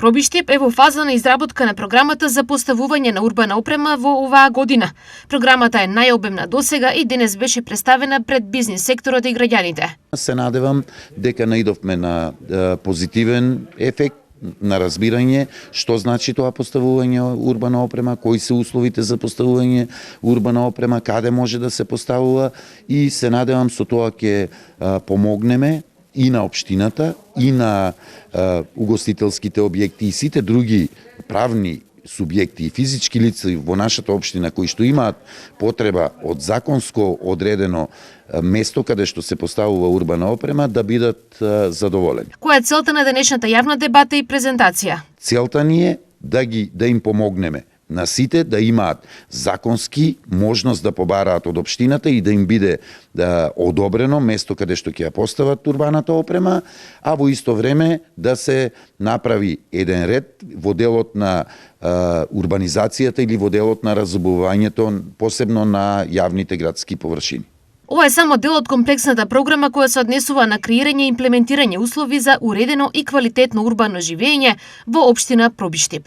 Пробиштип е во фаза на изработка на програмата за поставување на урбана опрема во оваа година. Програмата е најобемна досега и денес беше представена пред бизнис секторот и граѓаните. Се надевам дека наидовме на позитивен ефект, на разбирање што значи тоа поставување урбана опрема, кои се условите за поставување урбана опрема, каде може да се поставува, и се надевам со тоа ќе помогнеме и на општината, и на угостителските објекти и сите други правни субјекти и физички лица во нашата општина кои што имаат потреба од законско одредено место каде што се поставува урбана опрема да бидат задоволени. Која е целта на денешната јавна дебата и презентација? Целта ни е да им помогнеме на сите да имаат законски можност да побараат од општината и да им биде одобрено место каде што ќе ја постават урбаната опрема, а во исто време да се направи еден ред во делот на урбанизацијата или во делот на разубавањето, посебно на јавните градски површини. Ова е само дел од комплексната програма која се однесува на креирање и имплементирање услови за уредено и квалитетно урбано живење во општина Пробиштип.